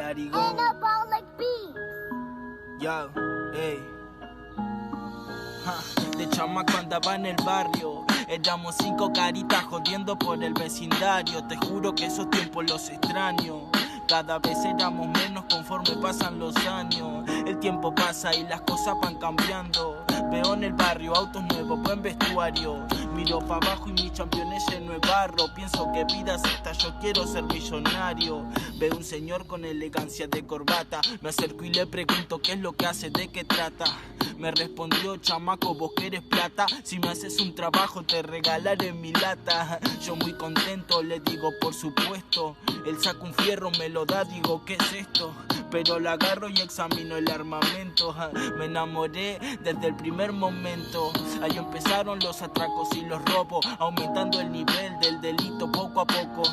Arigón. Yo, ey. De chamaco andaba en el barrio. Éramos 5 caritas jodiendo por el vecindario. Te juro que esos tiempos los extraño. Cada vez éramos menos conforme pasan los años. El tiempo pasa y las cosas van cambiando. Veo en el barrio autos nuevos, buen vestuario. Miro para abajo y mis championes lleno de barro. Pienso que vida es esta, yo quiero ser millonario. Veo un señor con elegancia de corbata. Me acerco y le pregunto qué es lo que hace, de qué trata. Me respondió: chamaco, vos querés plata. Si me haces un trabajo te regalaré mi lata. Yo muy contento le digo por supuesto. Él saca un fierro, me lo da, digo ¿qué es esto? Pero lo agarro y examino el armamento. Me enamoré desde el primer momento. Ahí empezaron los atracos y los robos, aumentando el nivel del delito poco a poco.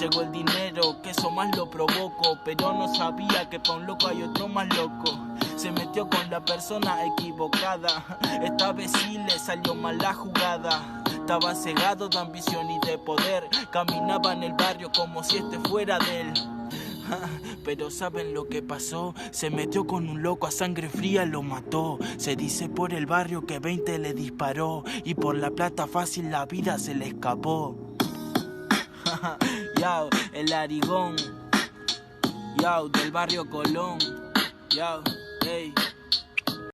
Llegó el dinero, que eso más lo provoco, pero no sabía que pa' un loco hay otro más loco. Se metió con la persona equivocada. Esta vez sí le salió mal la jugada. Estaba cegado de ambición y de poder. Caminaba en el barrio como si este fuera de él. Pero ¿saben lo que pasó? Se metió con un loco, a sangre fría lo mató. Se dice por el barrio que 20 le disparó, y por la plata fácil la vida se le escapó. Yo, el Arigón. Yo, del barrio Colón. Yo, hey.